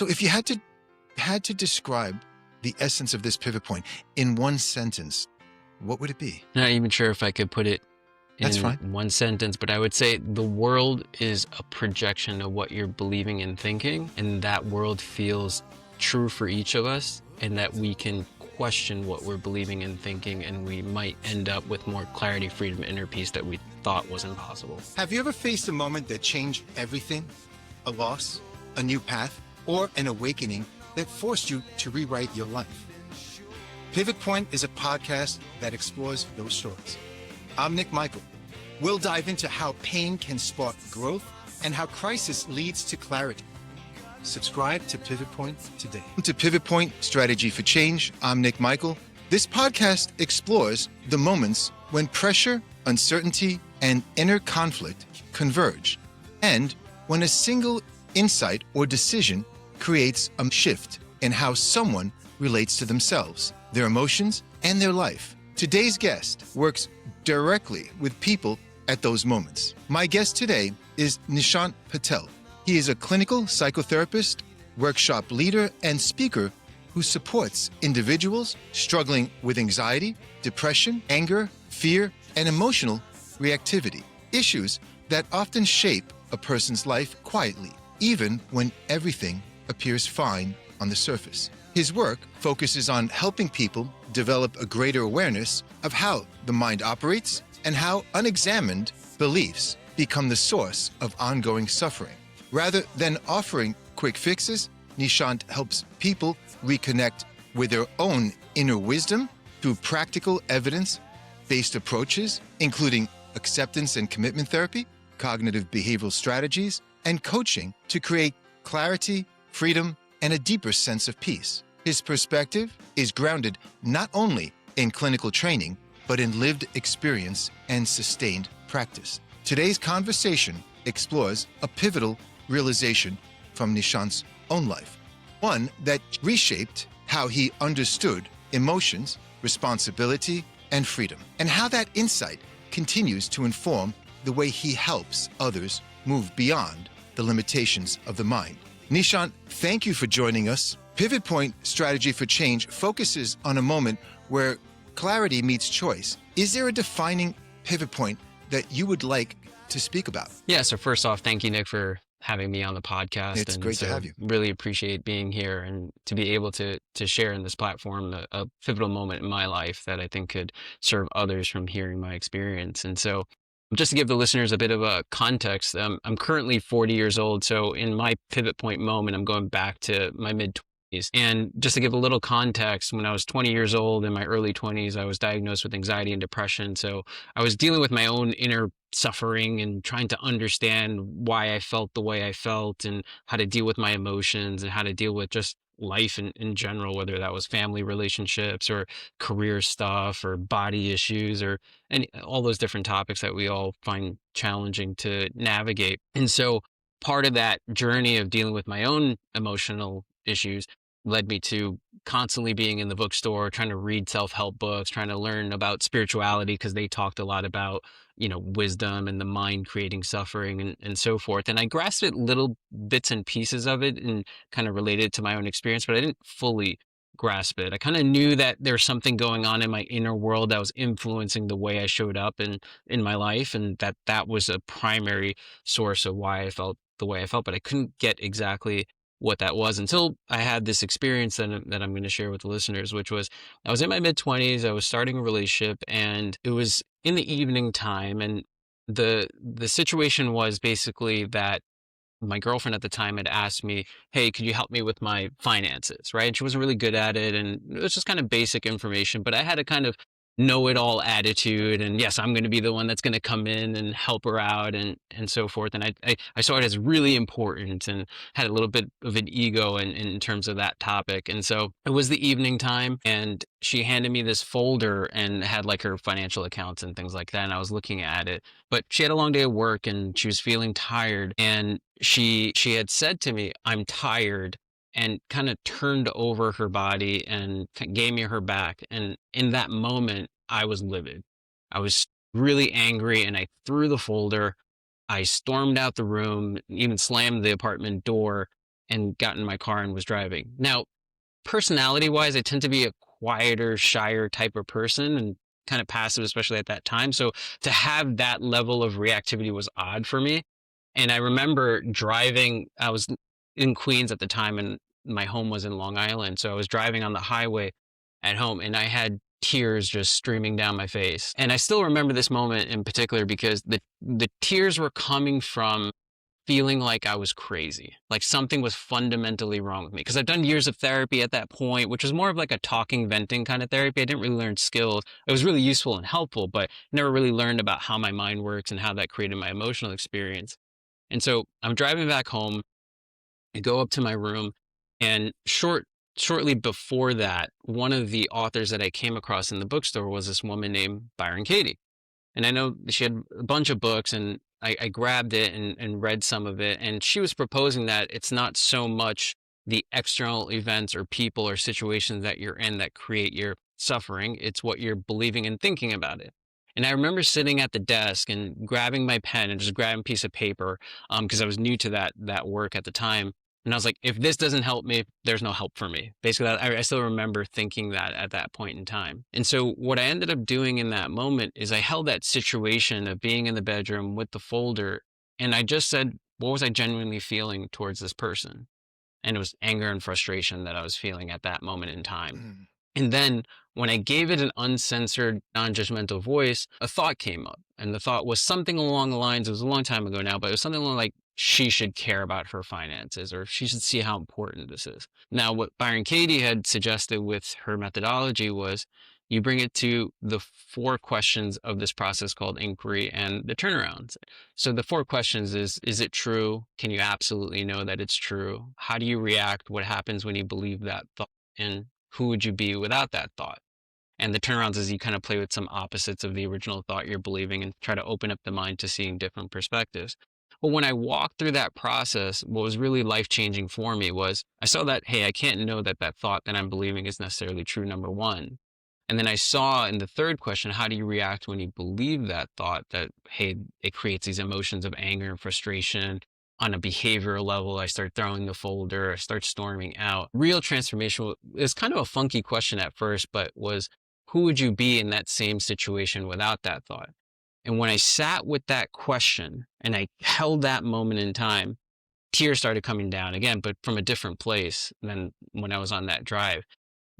So if you had to describe the essence of this pivot point in one sentence, what would it be? Not even sure if I could put it That's in fine. one sentence, but I would say the world is a projection of what you're believing and thinking, and that world feels true for each of us, and that we can question what we're believing and thinking, and we might end up with more clarity, freedom, inner peace that we thought was impossible. Have you ever faced a moment that changed everything? A loss, a new path, or an awakening that forced you to rewrite your life? Pivot Point is a podcast that explores those stories. I'm Nick Michael. We'll dive into how pain can spark growth and how crisis leads to clarity. Subscribe to Pivot Point today. Welcome to Pivot Point, Strategy for Change. I'm Nick Michael. This podcast explores the moments when pressure, uncertainty, and inner conflict converge, and when a single insight or decision creates a shift in how someone relates to themselves, their emotions, and their life. Today's guest works directly with people at those moments. My guest today is Nishant Patel. He is a clinical psychotherapist, workshop leader, and speaker who supports individuals struggling with anxiety, depression, anger, fear, and emotional reactivity, issues that often shape a person's life quietly, even when everything appears fine on the surface. His work focuses on helping people develop a greater awareness of how the mind operates and how unexamined beliefs become the source of ongoing suffering. Rather than offering quick fixes, Nishant helps people reconnect with their own inner wisdom through practical evidence-based approaches, including acceptance and commitment therapy, cognitive behavioral strategies, and coaching to create clarity, freedom, and a deeper sense of peace. His perspective is grounded not only in clinical training, but in lived experience and sustained practice. Today's conversation explores a pivotal realization from Nishant's own life, one that reshaped how he understood emotions, responsibility, and freedom, and how that insight continues to inform the way he helps others move beyond the limitations of the mind. Nishant, thank you for joining us. Pivot Point Strategy for Change focuses on a moment where clarity meets choice. Is there a defining pivot point that you would like to speak about? Yeah, so first off, thank you, Nick, for having me on the podcast. It's great to have you. Really appreciate being here and to be able to share in this platform a pivotal moment in my life that I think could serve others from hearing my experience. And so just to give the listeners a bit of a context, I'm currently 40 years old. So in my pivot point moment, I'm going back to my mid-20s. And just to give a little context, when I was 20 years old, in my early 20s, I was diagnosed with anxiety and depression. So I was dealing with my own inner suffering and trying to understand why I felt the way I felt and how to deal with my emotions and how to deal with just life in general, whether that was family relationships or career stuff or body issues or all those different topics that we all find challenging to navigate. And so part of that journey of dealing with my own emotional issues led me to constantly being in the bookstore, trying to read self-help books, trying to learn about spirituality because they talked a lot about, wisdom and the mind creating suffering and so forth. And I grasped it little bits and pieces of it and kind of related to my own experience, but I didn't fully grasp it. I kind of knew that there's something going on in my inner world that was influencing the way I showed up in my life, and that was a primary source of why I felt the way I felt, but I couldn't get exactly what that was until I had this experience that I'm going to share with the listeners, which was I was in my mid-20s, I was starting a relationship, and it was in the evening time, and the situation was basically that my girlfriend at the time had asked me, hey, could you help me with my finances, right? And she wasn't really good at it, and it was just kind of basic information, but I had a kind of know-it-all attitude, and yes, I'm going to be the one that's going to come in and help her out and so forth. And I saw it as really important and had a little bit of an ego in terms of that topic. And so it was the evening time, and she handed me this folder and had like her financial accounts and things like that, and I was looking at it. But she had a long day of work and she was feeling tired, and she had said to me, I'm tired, and kind of turned over her body and gave me her back. And in that moment, I was livid. I was really angry, and I threw the folder. I stormed out the room, even slammed the apartment door, and got in my car and was driving. Now, personality wise, I tend to be a quieter, shyer type of person and kind of passive, especially at that time. So to have that level of reactivity was odd for me. And I remember driving, I was in Queens at the time and my home was in Long Island. So I was driving on the highway at home and I had tears just streaming down my face. And I still remember this moment in particular because the tears were coming from feeling like I was crazy, like something was fundamentally wrong with me. Because I've done years of therapy at that point, which was more of like a talking, venting kind of therapy. I didn't really learn skills. It was really useful and helpful, but never really learned about how my mind works and how that created my emotional experience. And so I'm driving back home. I go up to my room, and shortly before that, one of the authors that I came across in the bookstore was this woman named Byron Katie. And I know she had a bunch of books, and I grabbed it and read some of it. And she was proposing that it's not so much the external events or people or situations that you're in that create your suffering. It's what you're believing and thinking about it. And I remember sitting at the desk and grabbing my pen and just grabbing a piece of paper because I was new to that work at the time. And I was like, if this doesn't help me, there's no help for me. Basically, I still remember thinking that at that point in time. And so what I ended up doing in that moment is I held that situation of being in the bedroom with the folder. And I just said, what was I genuinely feeling towards this person? And it was anger and frustration that I was feeling at that moment in time. Mm. And then when I gave it an uncensored, non-judgmental voice, a thought came up. And the thought was something along the lines, it was a long time ago now, but it was something like, she should care about her finances, or she should see how important this is. Now, what Byron Katie had suggested with her methodology was you bring it to the 4 questions of this process called inquiry and the turnarounds. So the 4 questions is it true? Can you absolutely know that it's true? How do you react? What happens when you believe that thought? And who would you be without that thought? And the turnarounds is you kind of play with some opposites of the original thought you're believing and try to open up the mind to seeing different perspectives. But when I walked through that process, what was really life-changing for me was I saw that, hey, I can't know that that thought that I'm believing is necessarily true, number one. And then I saw in the 3rd question, how do you react when you believe that thought that, hey, it creates these emotions of anger and frustration. On a behavioral level, I start throwing the folder, I start storming out. Real transformation is kind of a funky question at first, but was who would you be in that same situation without that thought? And when I sat with that question and I held that moment in time, tears started coming down again, but from a different place than when I was on that drive.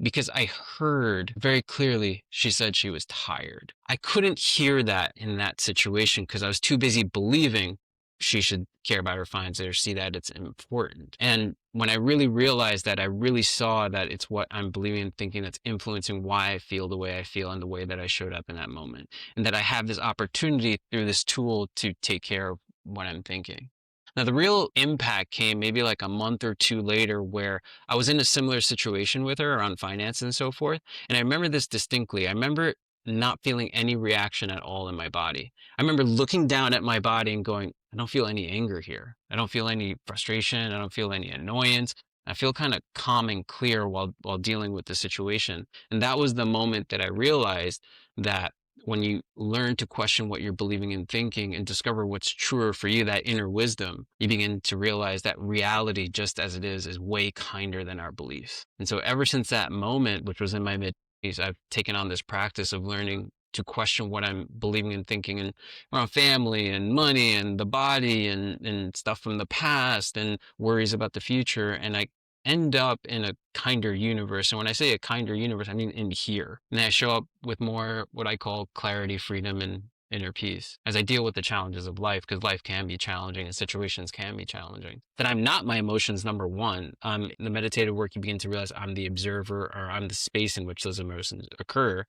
Because I heard very clearly she said she was tired. I couldn't hear that in that situation because I was too busy believing she should care about her finances or see that it's important. And when I really realized that, I really saw that it's what I'm believing and thinking that's influencing why I feel the way I feel and the way that I showed up in that moment. And that I have this opportunity through this tool to take care of what I'm thinking. Now, the real impact came maybe like a month or 2 later where I was in a similar situation with her around finance and so forth. And I remember this distinctly. I remember not feeling any reaction at all in my body. I remember looking down at my body and going, I don't feel any anger here. I don't feel any frustration. I don't feel any annoyance. I feel kind of calm and clear while dealing with the situation. And that was the moment that I realized that when you learn to question what you're believing and thinking and discover what's truer for you, that inner wisdom, you begin to realize that reality, just as it is way kinder than our beliefs. And so ever since that moment, which was in my mid-20s, I've taken on this practice of learning to question what I'm believing and thinking and around family and money and the body and stuff from the past and worries about the future. And I end up in a kinder universe. And when I say a kinder universe, I mean in here. And I show up with more what I call clarity, freedom, and inner peace as I deal with the challenges of life, because life can be challenging and situations can be challenging. That I'm not my emotions, number one. In the meditative work, you begin to realize I'm the observer, or I'm the space in which those emotions occur.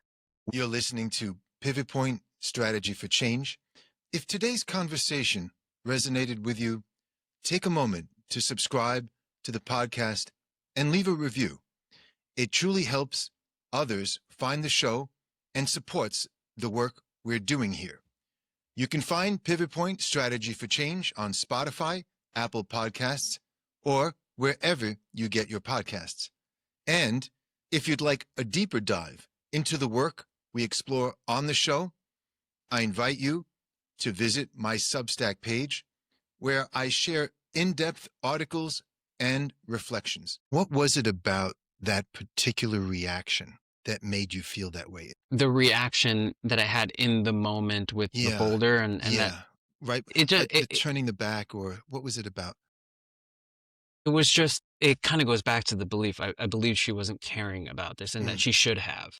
You're listening to Pivot Point Strategy for Change. If today's conversation resonated with you, take a moment to subscribe to the podcast and leave a review. It truly helps others find the show and supports the work we're doing here. You can find Pivot Point Strategy for Change on Spotify, Apple Podcasts, or wherever you get your podcasts. And if you'd like a deeper dive into the work we explore on the show, I invite you to visit my Substack page, where I share in-depth articles and reflections. What was it about that particular reaction that made you feel that way? The reaction that I had in the moment with the Yeah, folder and that yeah, right. it just The turning the back, or what was it about? it was just it kind of goes back to the belief. I believe she wasn't caring about this and that Mm. she should have.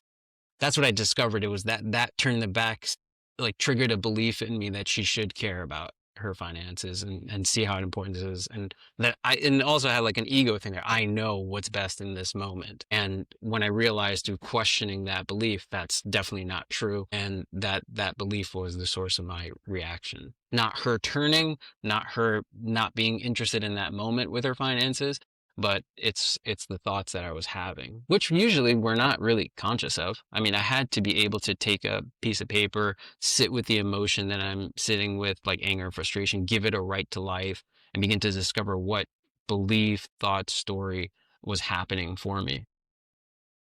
That's what I discovered. It was that turned the back, like triggered a belief in me that she should care about her finances and see how important this is. And that and also had like an ego thing there. I know what's best in this moment. And when I realized through questioning that belief, that's definitely not true. And that belief was the source of my reaction. Not her turning, not her not being interested in that moment with her finances, but it's the thoughts that I was having, which usually we're not really conscious of. I mean, I had to be able to take a piece of paper, sit with the emotion that I'm sitting with, like anger and frustration, give it a right to life, and begin to discover what belief, thought, story was happening for me.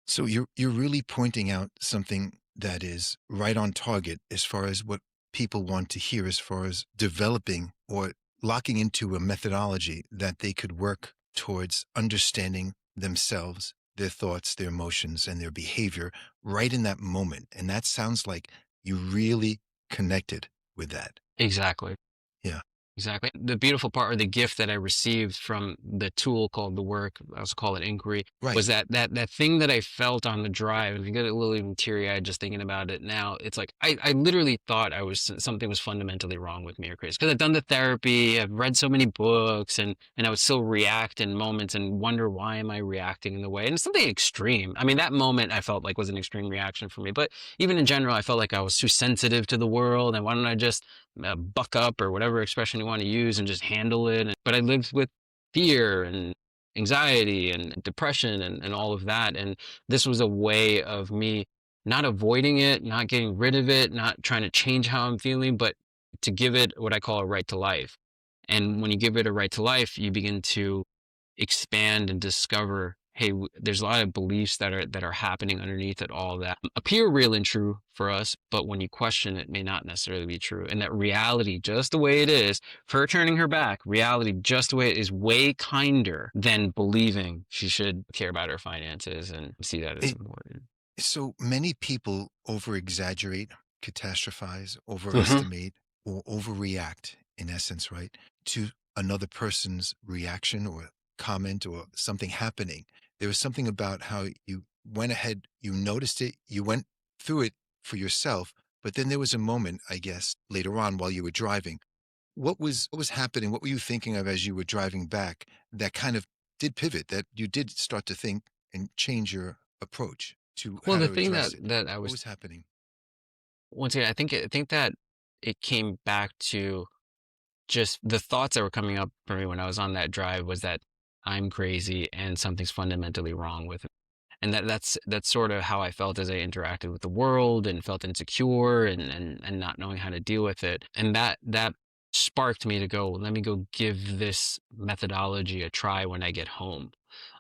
So you're really pointing out something that is right on target as far as what people want to hear, as far as developing or locking into a methodology that they could work towards understanding themselves, their thoughts, their emotions, and their behavior right in that moment. And that sounds like you really connected with that. Exactly. Yeah. Exactly. The beautiful part or the gift that I received from the tool called the work, I also call it inquiry, Right. was that thing that I felt on the drive. And I get a little even teary eyed just thinking about it now. It's like I literally thought I was something was fundamentally wrong with me or crazy. Because I've done the therapy, I've read so many books, and I would still react in moments and wonder why am I reacting in the way. And it's something extreme. I mean, that moment I felt like was an extreme reaction for me. But even in general, I felt like I was too sensitive to the world. And why don't I just buck up or whatever expression you want to use and just handle it. But I lived with fear and anxiety and depression and all of that. And this was a way of me not avoiding it, not getting rid of it, not trying to change how I'm feeling, but to give it what I call a right to life. And when you give it a right to life, you begin to expand and discover, hey, there's a lot of beliefs that are happening underneath it all that appear real and true for us, but when you question it may not necessarily be true. And that reality, just the way it is, her turning her back, reality just the way it is way kinder than believing she should care about her finances and see that as It, important. so many people over exaggerate, catastrophize, Hmm. overestimate, or overreact, in essence, right, to another person's reaction or comment or something happening. There was something about how you went ahead, you noticed it, you went through it for yourself, but then there was a moment, I guess, later on while you were driving. What was happening? What were you thinking of as you were driving back that kind of did pivot, that you did start to think and change your approach to Well, how the to thing address it? that I What was was happening? once again, I think that it came back to just the thoughts that were coming up for me when I was on that drive was that I'm crazy and something's fundamentally wrong with it. And that's sort of how I felt as I interacted with the world and felt insecure and not knowing how to deal with it. And that sparked me to go, let me go give this methodology a try when I get home.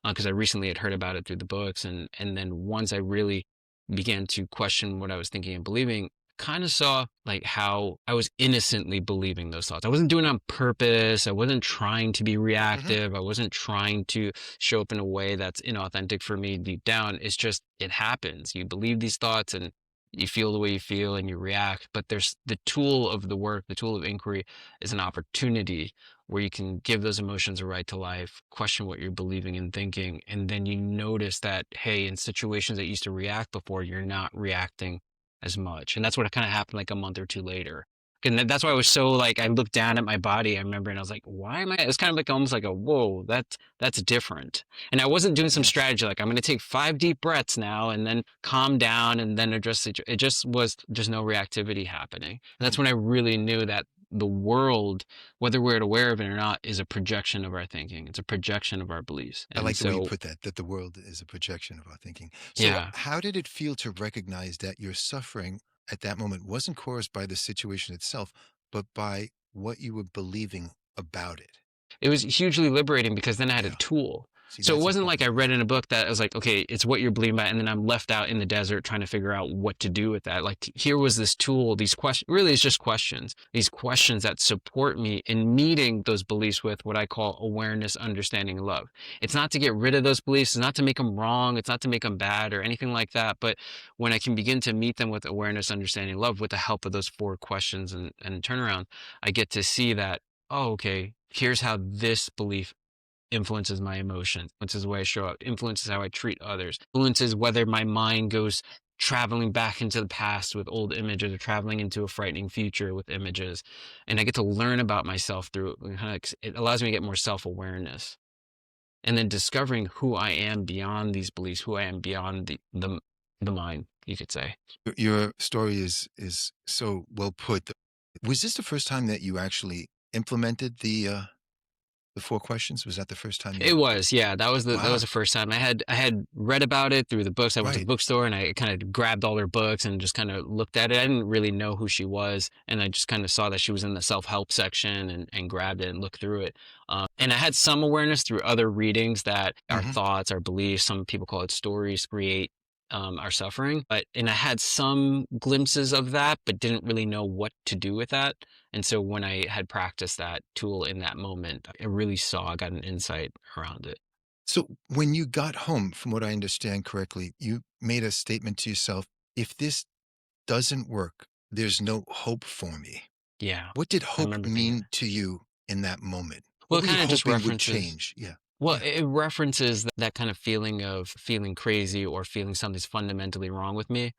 Because I recently had heard about it through the books and then once I really began to question what I was thinking and believing, kind of saw like how I was innocently believing those thoughts. I wasn't doing it on purpose. I wasn't trying to be Hmm. reactive. I wasn't trying to show up in a way that's inauthentic for me deep down. It's just, it happens. You believe these thoughts and you feel the way you feel and you react. But there's the tool of the work, the tool of inquiry is an opportunity where you can give those emotions a right to life, question what you're believing and thinking. And then you notice that, hey, in situations that you used to react before, you're not reacting as much. And that's what kind of happened like a month or two later. And that's why I was so like I looked down at my body, I remember, and I was like, why am I it's kind of like almost like a whoa, that's different. And I wasn't doing some Yes. strategy like I'm gonna take 5 deep breaths now and then calm down and then address it just was just no reactivity happening. And that's Mm. when I really knew that the world, whether we're aware of it or not, is a projection of our thinking. It's a projection of our beliefs. I And like the way you so put that, that the world is a projection of our thinking. So, yeah. how did it feel to recognize that your suffering at that moment wasn't caused by the situation itself, but by what you were believing about it? It was hugely liberating because then I had a Yeah. tool. See, So it that's wasn't like important. I read in a book that I was like, okay, it's what you're believing about, and then I'm left out in the desert trying to figure out what to do with that. Like here was this tool, these questions, really it's just questions, these questions that support me in meeting those beliefs with what I call awareness, understanding, and love. It's not to get rid of those beliefs, it's not to make them wrong, it's not to make them bad or anything like that. But when I can begin to meet them with awareness, understanding, love, with the help of those four questions and turnaround, I get to see that, oh, okay, here's how this belief influences my emotions, influences the way I show up, influences how I treat others, influences whether my mind goes traveling back into the past with old images or traveling into a frightening future with images. And I get to learn about myself through it allows me to get more self-awareness. And then discovering who I am beyond these beliefs, who I am beyond the mind, you could say. Your story is so well put. Was this the first time that you actually implemented the four questions? Was that the first time It you? was, yeah. That was Wow. the first time I had read about it through the books. I went to the Right. bookstore and I kind of grabbed all her books and just kind of looked at it. I didn't really know who she was, and I just kind of saw that she was in the self-help section and grabbed it and looked through it. And I had some awareness through other readings that our Hmm. thoughts, our beliefs, some people call it stories, create our suffering. And I had some glimpses of that, but didn't really know what to do with that. And so when I had practiced that tool in that moment, I really saw, I got an insight around it. So when you got home, from what I understand correctly, you made a statement to yourself: if this doesn't work, there's no hope for me. Yeah, What did I hope remember thinking mean that. to you in that moment? Well, What it were you kind of just hoping would references, change? Yeah. well, Yeah. it references that kind of feeling of feeling crazy or feeling something's fundamentally wrong with me,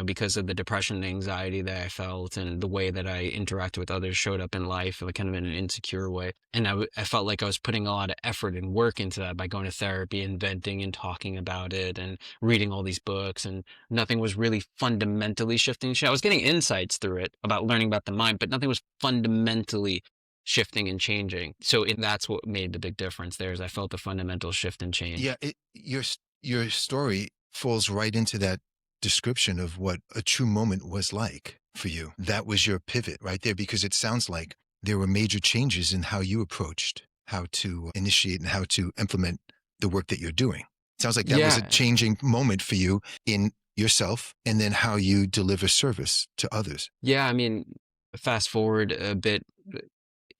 because of the depression and anxiety that I felt and the way that I interacted with others showed up in life, like kind of in an insecure way. And I felt like I was putting a lot of effort and work into that by going to therapy and venting and talking about it and reading all these books, and nothing was really fundamentally shifting. I was getting insights through it about learning about the mind, but nothing was fundamentally shifting and changing. That's what made the big difference there, is I felt a fundamental shift and change. Yeah. Your story falls right into that description of what a true moment was like for you. That was your pivot right there, because it sounds like there were major changes in how you approached how to initiate and how to implement the work that you're doing. Sounds like that was a Yeah. changing moment for you in yourself, and then how you deliver service to others. Yeah. I mean, fast forward a bit,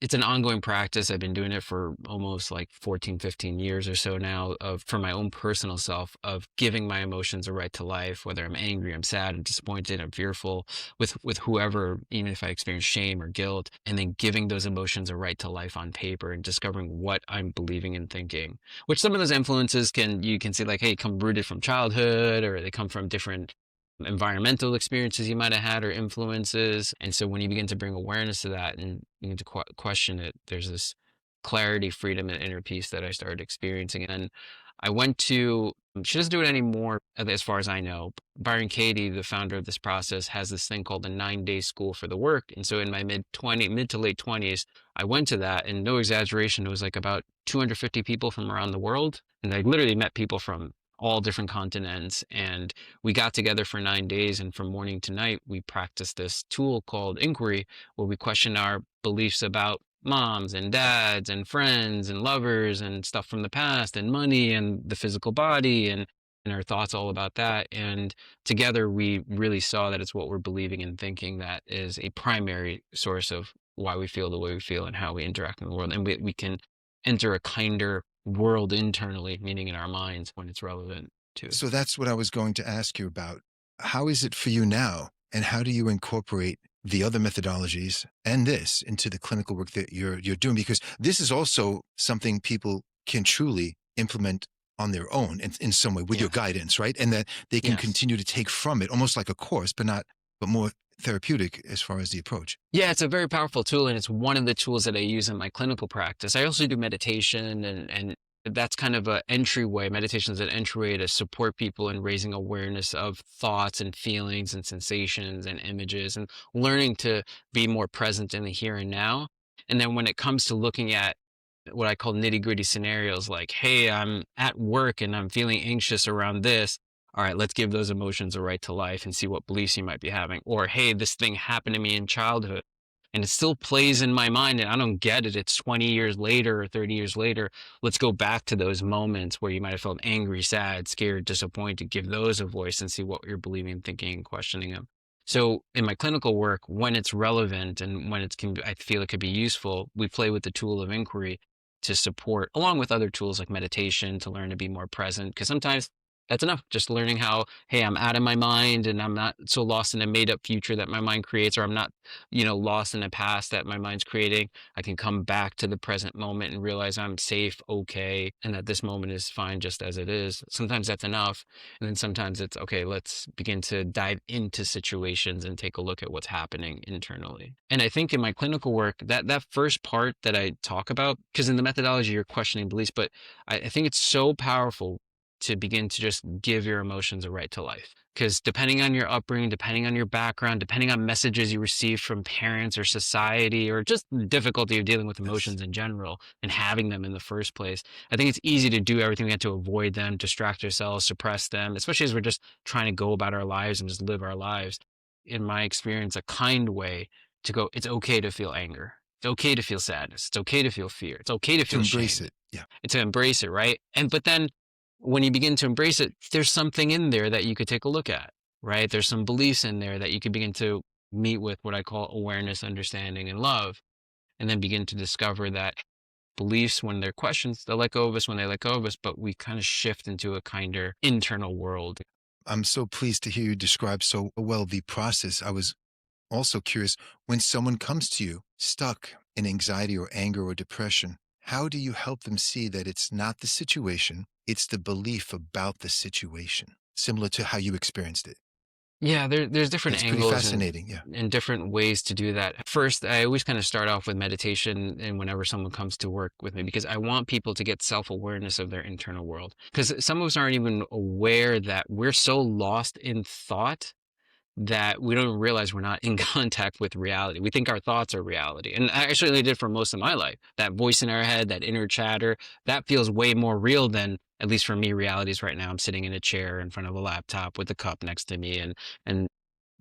it's an ongoing practice. I've been doing it for almost like 14, 15 years or so now, of for my own personal self, of giving my emotions a right to life, whether I'm angry, I'm sad, I'm disappointed, I'm fearful, with whoever, even if I experience shame or guilt, and then giving those emotions a right to life on paper and discovering what I'm believing and thinking. Which some of those influences you can see, like, hey, come rooted from childhood, or they come from different environmental experiences you might have had or influences. And so when you begin to bring awareness to that and you begin to question it, there's this clarity, freedom, and inner peace that I started experiencing. And I went to, she doesn't do it anymore as far as I know. Byron Katie, the founder of this process, has this thing called the 9-day school for the work. And so in my mid to late 20s, I went to that, and no exaggeration, it was like about 250 people from around the world. And I literally met people from all different continents, and we got together for 9 days, and from morning to night we practiced this tool called inquiry, where we question our beliefs about moms and dads and friends and lovers and stuff from the past and money and the physical body, and our thoughts all about that. And together we really saw that it's what we're believing and thinking that is a primary source of why we feel the way we feel and how we interact in the world. And we can enter a kinder world internally, meaning in our minds, when it's relevant to. So that's what I was going to ask you about. How is it for you now? And how do you incorporate the other methodologies and this into the clinical work that you're doing? Because this is also something people can truly implement on their own in some way with your Yes. guidance, right? And that they can Yes. continue to take from it, almost like a course, but more therapeutic as far as the approach. Yeah, it's a very powerful tool, and it's one of the tools that I use in my clinical practice. I also do meditation, and that's kind of a entryway. Meditation is an entryway to support people in raising awareness of thoughts and feelings and sensations and images, and learning to be more present in the here and now. And then when it comes to looking at what I call nitty gritty scenarios, like, hey, I'm at work and I'm feeling anxious around this. All right, let's give those emotions a right to life and see what beliefs you might be having. Or, hey, this thing happened to me in childhood, and it still plays in my mind and I don't get it. It's 20 years later or 30 years later. Let's go back to those moments where you might have felt angry, sad, scared, disappointed. Give those a voice and see what you're believing, thinking, and questioning them. So in my clinical work, when it's relevant and when I feel it could be useful, we play with the tool of inquiry to support, along with other tools like meditation, to learn to be more present. Because sometimes that's enough. Just learning how, hey, I'm out of my mind and I'm not so lost in a made up future that my mind creates, or I'm not, lost in a past that my mind's creating. I can come back to the present moment and realize I'm safe, okay, and that this moment is fine just as it is. Sometimes that's enough. And then sometimes it's, okay, let's begin to dive into situations and take a look at what's happening internally. And I think in my clinical work, that first part that I talk about, because in the methodology, you're questioning beliefs, but I think it's so powerful to begin to just give your emotions a right to life. Because depending on your upbringing, depending on your background, depending on messages you receive from parents or society, or just the difficulty of dealing with Yes. emotions in general and having them in the first place, I think it's easy to do everything we can to avoid them, distract ourselves, suppress them, especially as we're just trying to go about our lives and just live our lives. In my experience, a kind way to go, it's okay to feel anger. It's okay to feel sadness. It's okay to feel fear. It's okay to To feel embrace shame. it. Yeah. And to embrace it, right? But then when you begin to embrace it, there's something in there that you could take a look at, right? There's some beliefs in there that you could begin to meet with what I call awareness, understanding, and love, and then begin to discover that beliefs, when they're questions, they'll let go of us when they let go of us, but we kind of shift into a kinder internal world. I'm so pleased to hear you describe so well the process. I was also curious, when someone comes to you stuck in anxiety or anger or depression, how do you help them see that it's not the situation, it's the belief about the situation, similar to how you experienced it? Yeah, there's different That's pretty angles fascinating. Yeah. and different ways to do that. First, I always kind of start off with meditation and whenever someone comes to work with me, because I want people to get self-awareness of their internal world. Because some of us aren't even aware that we're so lost in thought that we don't realize we're not in contact with reality. We think our thoughts are reality. And I actually did for most of my life. That voice in our head, that inner chatter, that feels way more real than, at least for me, reality is right now. I'm sitting in a chair in front of a laptop with a cup next to me and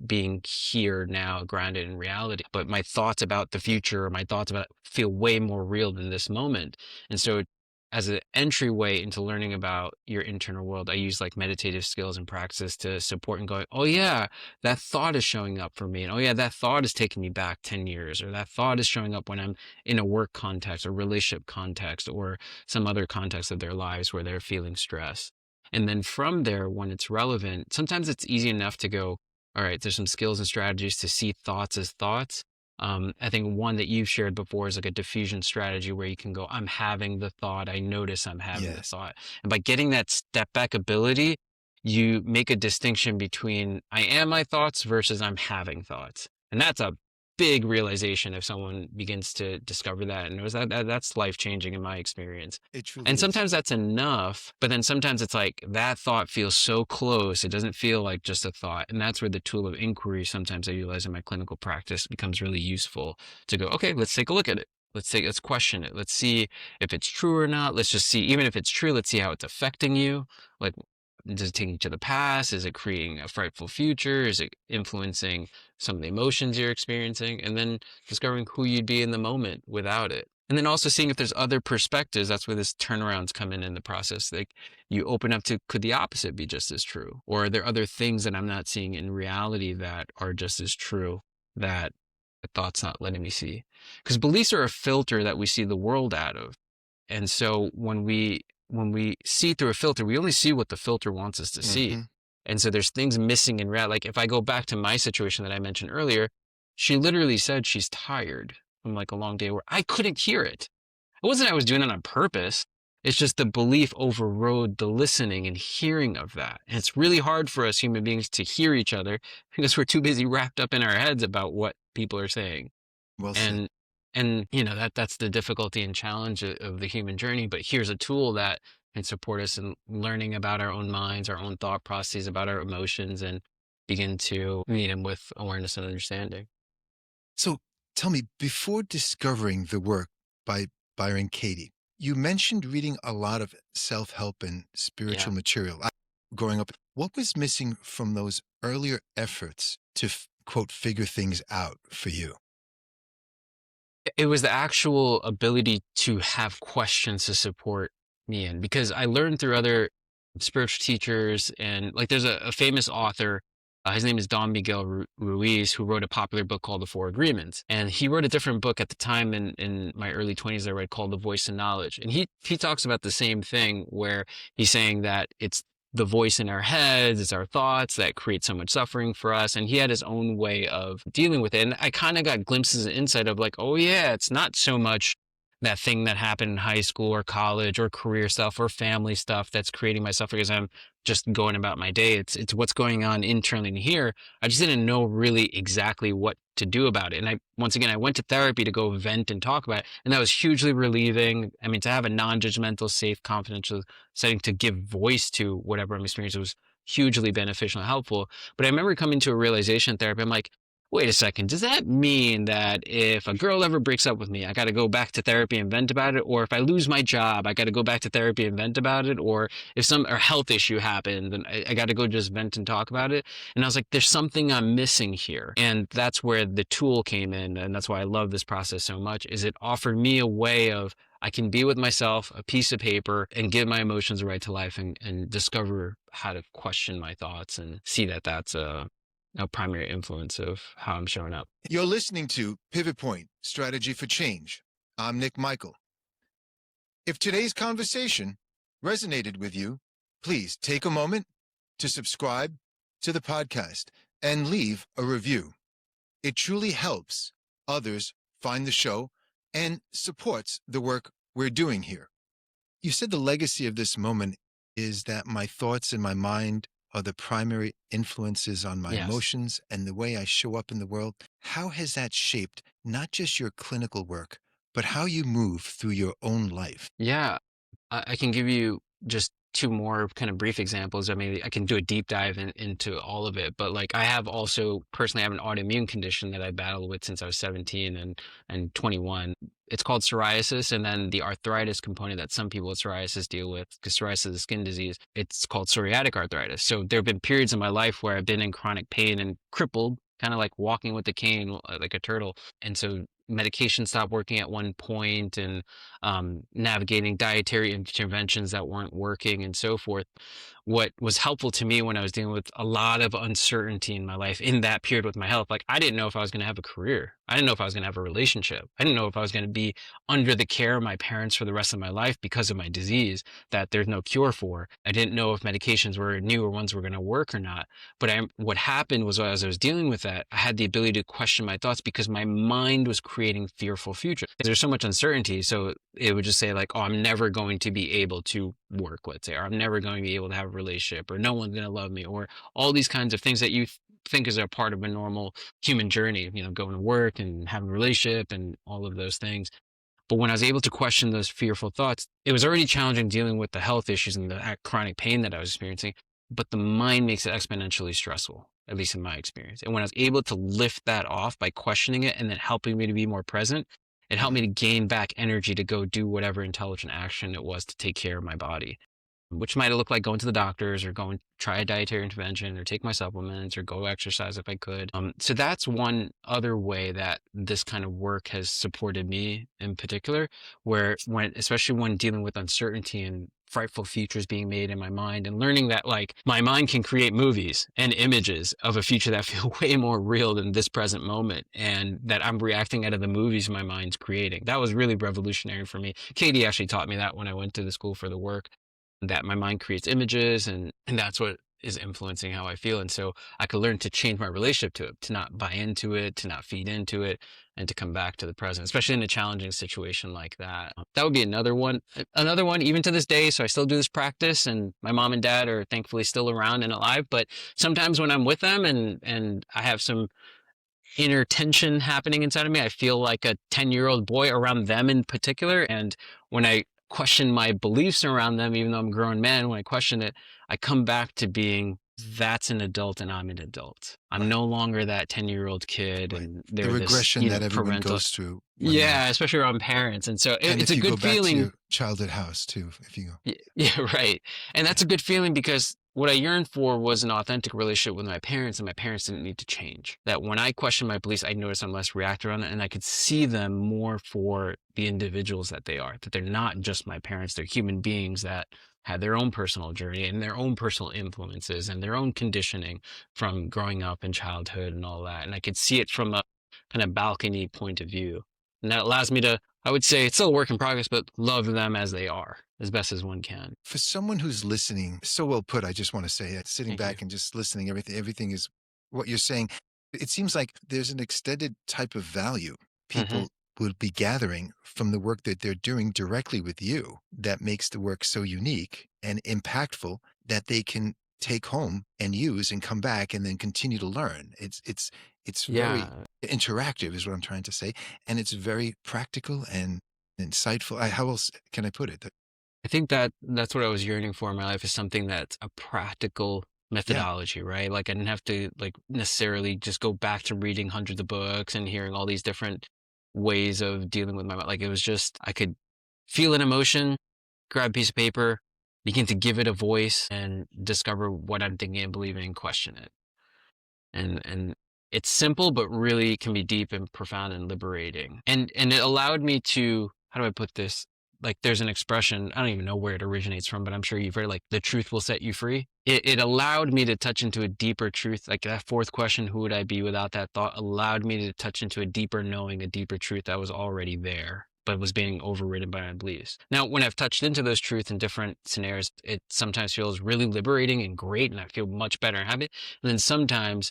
being here now, grounded in reality. But my thoughts about the future, or my thoughts about it feel way more real than this moment. And so as an entryway into learning about your internal world, I use like meditative skills and practice to support and going, oh yeah, that thought is showing up for me. And oh yeah, that thought is taking me back 10 years, or that thought is showing up when I'm in a work context or relationship context or some other context of their lives where they're feeling stress. And then from there, when it's relevant, sometimes it's easy enough to go, all right, there's some skills and strategies to see thoughts as thoughts. I think one that you've shared before is like a diffusion strategy where you can go, I'm having the thought. I notice I'm having the Yes. thought. And by getting that step back ability, you make a distinction between I am my thoughts versus I'm having thoughts. And that's a big realization if someone begins to discover that and knows that's life changing in my experience. It truly And is. sometimes that's enough, but then sometimes it's like that thought feels so close. It doesn't feel like just a thought. And that's where the tool of inquiry, sometimes I utilize in my clinical practice, becomes really useful to go, okay, let's take a look at it. Let's question it. Let's see if it's true or not. Let's just see, even if it's true, let's see how it's affecting you. Like, does it take you to the past? Is it creating a frightful future? Is it influencing some of the emotions you're experiencing? And then discovering who you'd be in the moment without it. And then also seeing if there's other perspectives. That's where this turnarounds come in the process. Like you open up to, could the opposite be just as true? Or are there other things that I'm not seeing in reality that are just as true that the thought's not letting me see? Because beliefs are a filter that we see the world out of. And so when we see through a filter, we only see what the filter wants us to see. Hmm. And so there's things missing in reality. Like if I go back to my situation that I mentioned earlier, she literally said she's tired from like a long day where I couldn't hear it. It wasn't I was doing it on purpose. It's just the belief overrode the listening and hearing of that. And it's really hard for us human beings to hear each other because we're too busy wrapped up in our heads about what people are saying. Well said. And that's the difficulty and challenge of the human journey, but here's a tool that can support us in learning about our own minds, our own thought processes, about our emotions, and begin to meet them with awareness and understanding. So tell me, before discovering the work by Byron Katie, you mentioned reading a lot of self help and Yeah. spiritual material. Growing up, what was missing from those earlier efforts to, quote, figure things out for you? It was the actual ability to have questions to support me in, because I learned through other spiritual teachers, and like there's a famous author, his name is Don Miguel Ruiz, who wrote a popular book called The Four Agreements. And he wrote a different book at the time in my early 20s I read, called The Voice of Knowledge. And he talks about the same thing, where he's saying that it's the voice in our heads, it's our thoughts that create so much suffering for us. And he had his own way of dealing with it. And I kind of got glimpses of insight of like, oh yeah, it's not so much that thing that happened in high school or college or career stuff or family stuff that's creating my suffering as I'm just going about my day. It's what's going on internally in here. I just didn't know really exactly what to do about it. And once again, I went to therapy to go vent and talk about it. And that was hugely relieving. I mean, to have a non-judgmental, safe, confidential setting to give voice to whatever I'm experiencing was hugely beneficial and helpful. But I remember coming to a realization in therapy. I'm like, wait a second, does that mean that if a girl ever breaks up with me, I got to go back to therapy and vent about it? Or if I lose my job, I got to go back to therapy and vent about it? Or if some or health issue happened, then I got to go just vent and talk about it? And I was like, there's something I'm missing here. And that's where the tool came in. And that's why I love this process so much, is it offered me a way of, I can be with myself, a piece of paper, and give my emotions a right to life, and discover how to question my thoughts and see that that's a primary influence of how I'm showing up. You're listening to Pivot Point, Strategy for Change. I'm Nick Michael. If today's conversation resonated with you, please take a moment to subscribe to the podcast and leave a review. It truly helps others find the show and supports the work we're doing here. You said the legacy of this moment is that my thoughts and my mind are the primary influences on my emotions and the way I show up in the world. How has that shaped not just your clinical work, but how you move through your own life? Yeah, I can give you just two more kind of brief examples. I mean, I can do a deep dive into all of it, but like I have also personally have an autoimmune condition that I battled with since I was 17 and 21. It's called psoriasis, and then the arthritis component that some people with psoriasis deal with, because psoriasis is a skin disease, it's called psoriatic arthritis. So there have been periods in my life where I've been in chronic pain and crippled, kind of like walking with a cane, like a turtle. And so medication stopped working at one point, and navigating dietary interventions that weren't working and so forth. What was helpful to me when I was dealing with a lot of uncertainty in my life in that period with my health, like I didn't know if I was going to have a career. I didn't know if I was going to have a relationship. I didn't know if I was going to be under the care of my parents for the rest of my life because of my disease that there's no cure for. I didn't know if medications were newer ones were going to work or not. But what happened was, as I was dealing with that, I had the ability to question my thoughts because my mind was creating fearful future. There's so much uncertainty. So it would just say like, oh, I'm never going to be able to work, let's say, or I'm never going to be able to have a relationship, or no one's going to love me, or all these kinds of things that you think is a part of a normal human journey, going to work and having a relationship and all of those things. But when I was able to question those fearful thoughts, it was already challenging dealing with the health issues and the chronic pain that I was experiencing, but the mind makes it exponentially stressful, at least in my experience. And when I was able to lift that off by questioning it and then helping me to be more present, it helped me to gain back energy to go do whatever intelligent action it was to take care of my body, which might have looked like going to the doctors or going try a dietary intervention or take my supplements or go exercise if I could. So that's one other way that this kind of work has supported me in particular, where especially when dealing with uncertainty and frightful futures being made in my mind, and learning that like my mind can create movies and images of a future that feel way more real than this present moment, and that I'm reacting out of the movies my mind's creating. That was really revolutionary for me. Katie actually taught me that when I went to the school for the work, that my mind creates images, and that's what is influencing how I feel. And so I could learn to change my relationship to it, to not buy into it, to not feed into it, and to come back to the present, especially in a challenging situation like that. That would be another one. Another one, even to this day. So I still do this practice, and my mom and dad are thankfully still around and alive. But sometimes when I'm with them and I have some inner tension happening inside of me, I feel like a 10-year-old boy around them in particular. And when I question my beliefs around them, even though I'm a grown man, when I question it, I come back to being, that's an adult and I'm an adult. I'm no longer that 10-year-old kid. Right. And The regression that everyone goes through. Yeah, especially around parents. And so it's a good feeling. To your childhood house too, if you go. Yeah, right. And that's a good feeling because what I yearned for was an authentic relationship with my parents, and my parents didn't need to change. That when I question my beliefs, I notice I'm less reactive on it, and I could see them more for the individuals that they are, that they're not just my parents, they're human beings that had their own personal journey and their own personal influences and their own conditioning from growing up in childhood and all that. And I could see it from a kind of balcony point of view. And that allows me to, I would say it's still a work in progress, but love them as they are as best as one can. For someone who's listening, so well put, I just want to say, sitting Thank you. back and just listening, everything is what you're saying. It seems like there's an extended type of value Hmm. people would be gathering from the work that they're doing directly with you that makes the work so unique and impactful that they can take home and use and come back and then continue to learn. It's very Yeah. interactive is what I'm trying to say. And it's very practical and insightful. How else can I put it? I think that that's what I was yearning for in my life, is something that's a practical Yeah. methodology, right? Like I didn't have to like necessarily just go back to reading hundreds of books and hearing all these different ways of dealing with my mind. Like it was just I could feel an emotion, grab a piece of paper, begin to give it a voice and discover what I'm thinking and believing and question it. And it's simple but really can be deep and profound and liberating. And it allowed me to, how do I put this? Like there's an expression, I don't even know where it originates from, but I'm sure you've heard, like, the truth will set you free. It allowed me to touch into a deeper truth. Like that fourth question, who would I be without that thought, allowed me to touch into a deeper knowing, a deeper truth that was already there, but was being overridden by my beliefs. Now, when I've touched into those truths in different scenarios, it sometimes feels really liberating and great, and I feel much better and happy. And then sometimes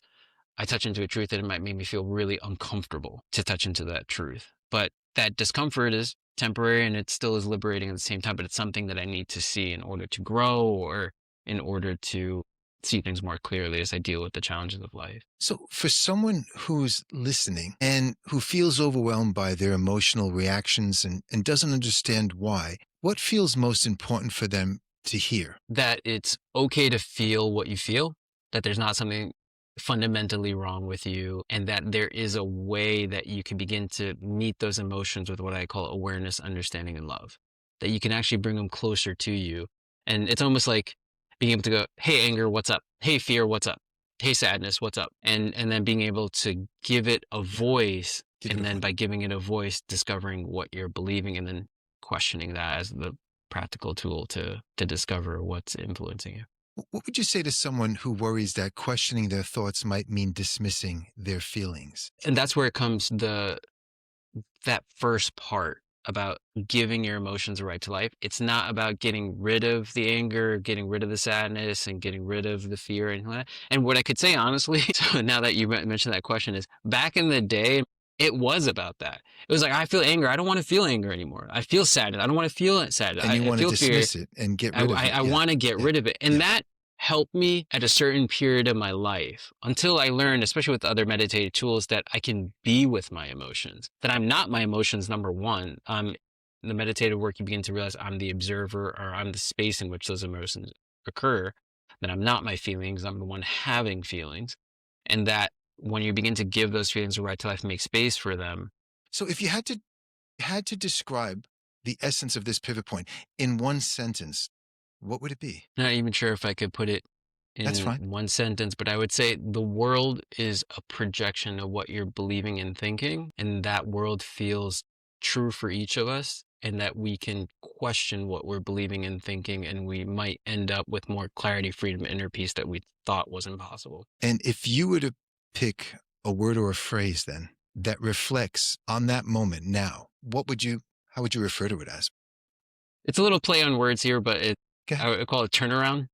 I touch into a truth that it might make me feel really uncomfortable to touch into that truth. But that discomfort is temporary and it still is liberating at the same time. But it's something that I need to see in order to grow, or in order to see things more clearly as I deal with the challenges of life. So, for someone who's listening and who feels overwhelmed by their emotional reactions and doesn't understand why, what feels most important for them to hear? That it's okay to feel what you feel, that there's not something fundamentally wrong with you, and that there is a way that you can begin to meet those emotions with what I call awareness, understanding, and love. That you can actually bring them closer to you. And it's almost like being able to go, hey, anger, what's up? Hey, fear, what's up? Hey, sadness, what's up? And then being able to give it a voice, Give it a and then voice. by giving it a voice, discovering what you're believing, and then questioning that as the practical tool to discover what's influencing you. What would you say to someone who worries that questioning their thoughts might mean dismissing their feelings? And that's where it comes, that first part about giving your emotions a right to life. It's not about getting rid of the anger, getting rid of the sadness, and getting rid of the fear and all that. And what I could say honestly, so now that you mentioned that question, is back in the day, it was about that. It was like, I feel anger. I don't want to feel anger anymore. I feel sadness. I don't want to feel sad. And you I want to feel fear. dismiss it and get I, rid of I, it. I Yeah. want to get Yeah. rid of it. And Yeah. that helped me at a certain period of my life, until I learned, especially with other meditative tools, that I can be with my emotions, that I'm not my emotions, number one. In the meditative work, you begin to realize I'm the observer, or I'm the space in which those emotions occur, that I'm not my feelings, I'm the one having feelings. And that when you begin to give those feelings a right to life, make space for them. So, if you had to describe the essence of this pivot point in one sentence, what would it be? Not even sure if I could put it That's in fine. one sentence, but I would say the world is a projection of what you're believing and thinking, and that world feels true for each of us, and that we can question what we're believing and thinking, and we might end up with more clarity, freedom, inner peace that we thought was impossible. And if you were to pick a word or a phrase then that reflects on that moment now, how would you refer to it as? It's a little play on words here, but Go ahead. I would call it turnaround.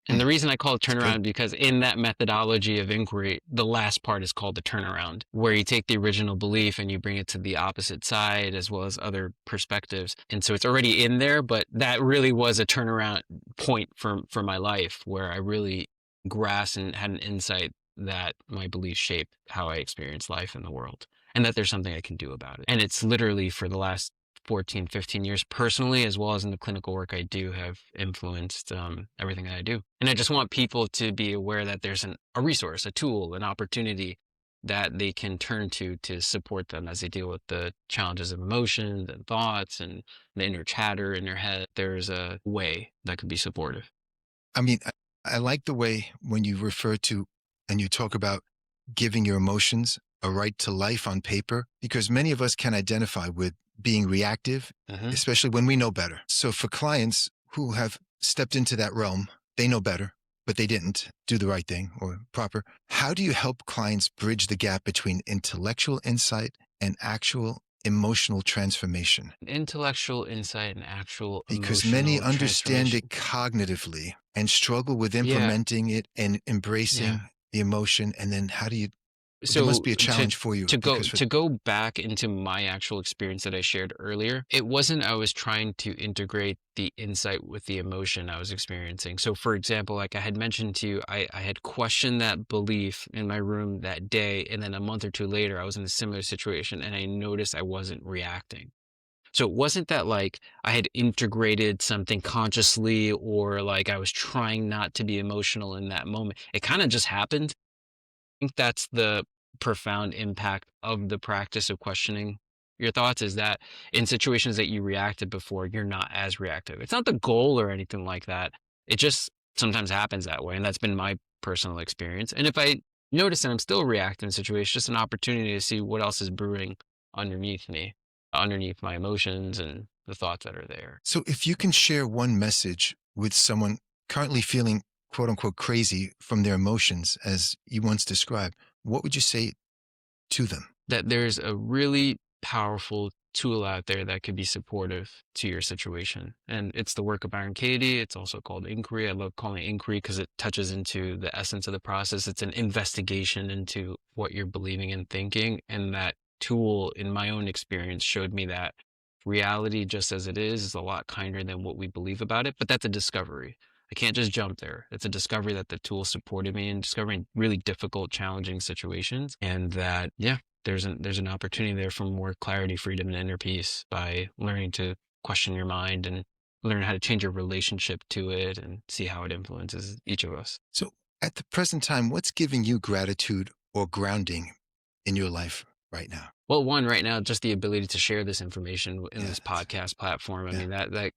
And Mm, the reason I call it it's good. turnaround, because in that methodology of inquiry, the last part is called the turnaround, where you take the original belief and you bring it to the opposite side, as well as other perspectives. And so it's already in there, but that really was a turnaround point for my life, where I really grasped and had an insight that my beliefs shape how I experience life in the world, and that there's something I can do about it. And it's literally for the last 14, 15 years personally, as well as in the clinical work I do, have influenced everything that I do. And I just want people to be aware that there's a resource, a tool, an opportunity that they can turn to support them as they deal with the challenges of emotions and thoughts and the inner chatter in their head. There's a way that could be supportive. I mean, I like the way when you refer to and you talk about giving your emotions a right to life on paper, because many of us can identify with being reactive, especially when we know better. So for clients who have stepped into that realm, they know better, but they didn't do the right thing or proper. How do you help clients bridge the gap between intellectual insight and actual emotional transformation? Intellectual insight and actual Because many emotional understand transformation. it cognitively and struggle with Yeah. implementing it and embracing Yeah. the emotion. And then how do you, there must So be a to challenge for you to go because for, to go back into my actual experience that I shared earlier, it wasn't I was trying to integrate the insight with the emotion I was experiencing. So for example, like I had mentioned to you, I had questioned that belief in my room that day, and then a month or two later, I was in a similar situation and I noticed I wasn't reacting. So it wasn't that like I had integrated something consciously or like I was trying not to be emotional in that moment. It kind of just happened. Think that's the profound impact of the practice of questioning your thoughts, is that in situations that you reacted before, you're not as reactive. It's not the goal or anything like that. It just sometimes happens that way. And that's been my personal experience. And if I notice that I'm still reacting in situations, just an opportunity to see what else is brewing underneath me, underneath my emotions and the thoughts that are there. so if you can share one message with someone currently feeling quote unquote crazy from their emotions, as you once described, what would you say to them? That there's a really powerful tool out there that could be supportive to your situation. And it's the work of Byron Katie. It's also called inquiry. I love calling it inquiry because it touches into the essence of the process. It's an investigation into what you're believing and thinking. And that tool, in my own experience, showed me that reality, just as it is a lot kinder than what we believe about it. But that's a discovery. I can't just jump there. It's a discovery that the tool supported me in discovering really difficult, challenging situations. And that, yeah, there's an opportunity there for more clarity, freedom, and inner peace by learning to question your mind and learn how to change your relationship to it and see how it influences each of us. So at the present time, what's giving you gratitude or grounding in your life right now? Well, one, right now, just the ability to share this information in Yeah, this podcast platform. I yeah. mean,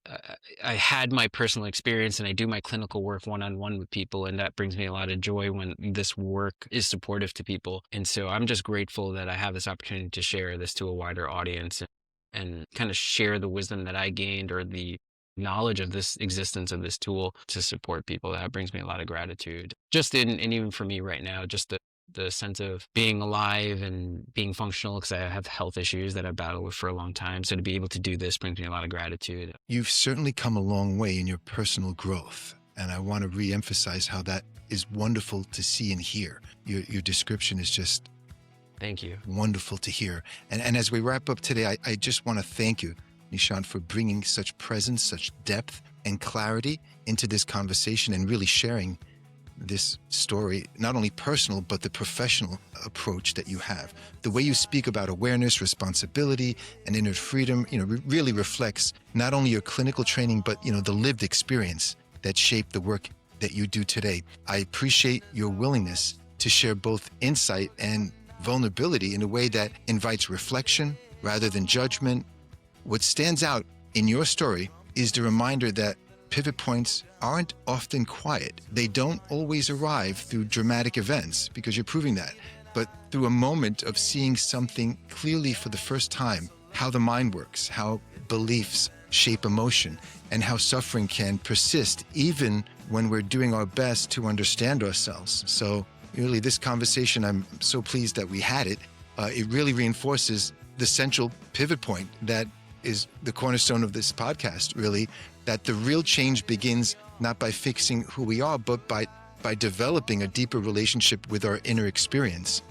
I had my personal experience and I do my clinical work one-on-one with people, and that brings me a lot of joy when this work is supportive to people. And so I'm just grateful that I have this opportunity to share this to a wider audience and kind of share the wisdom that I gained or the knowledge of this existence of this tool to support people. That brings me a lot of gratitude. Just in, and even for me right now, just the sense of being alive and being functional, because I have health issues that I've battled with for a long time. So to be able to do this brings me a lot of gratitude. You've certainly come a long way in your personal growth. And I want to reemphasize how that is wonderful to see and hear. Your description is just Thank you. wonderful to hear. And as we wrap up today, I just want to thank you, Nishant, for bringing such presence, such depth and clarity into this conversation and really sharing this story, not only personal, but the professional approach that you have. The way you speak about awareness, responsibility, and inner freedom, really reflects not only your clinical training, but, the lived experience that shaped the work that you do today. I appreciate your willingness to share both insight and vulnerability in a way that invites reflection rather than judgment. What stands out in your story is the reminder that pivot points aren't often quiet. They don't always arrive through dramatic events, because you're proving that, but through a moment of seeing something clearly for the first time, how the mind works, how beliefs shape emotion, and how suffering can persist even when we're doing our best to understand ourselves. So really, this conversation, I'm so pleased that we had it. It really reinforces the central pivot point that is the cornerstone of this podcast, really, that the real change begins not by fixing who we are, but by developing a deeper relationship with our inner experience.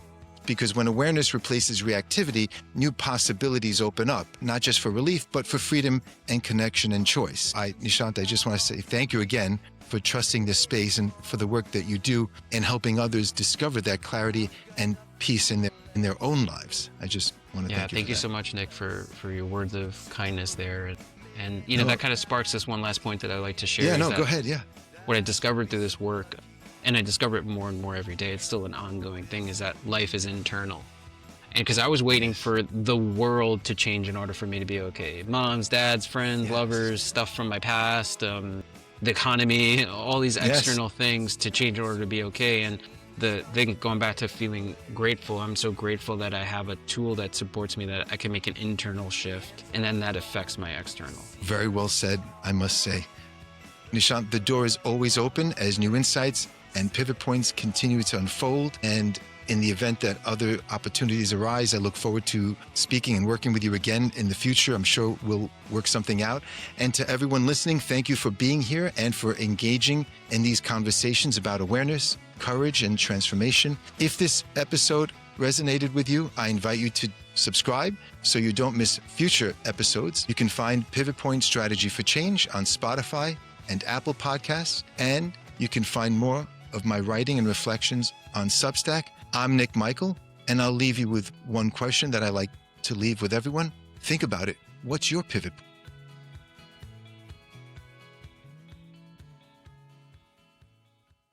Because when awareness replaces reactivity, new possibilities open up, not just for relief, but for freedom and connection and choice. Nishant, I just want to say thank you again for trusting this space and for the work that you do in helping others discover that clarity and peace in their own lives. I just want to thank you. Thank you so much, Nick, for your words of kindness there. And that kind of sparks this one last point that I like to share. Yeah, no, go ahead. Yeah. What I discovered through this work, and I discover it more and more every day, it's still an ongoing thing, is that life is internal. And because I was waiting for the world to change in order for me to be okay. Moms, dads, friends, Yes. lovers, stuff from my past, the economy, all these Yes. external things to change in order to be okay. And the thing, going back to feeling grateful, I'm so grateful that I have a tool that supports me, that I can make an internal shift, and then that affects my external. Very well said, I must say. Nishant, the door is always open as new insights and pivot points continue to unfold. And in the event that other opportunities arise, I look forward to speaking and working with you again in the future. I'm sure we'll work something out. And to everyone listening, thank you for being here and for engaging in these conversations about awareness, courage, and transformation. If this episode resonated with you, I invite you to subscribe so you don't miss future episodes. You can find Pivot Point Strategy for Change on Spotify and Apple Podcasts, and you can find more of my writing and reflections on Substack. I'm Nick Michael, and I'll leave you with one question that I like to leave with everyone. Think about it. What's your pivot point?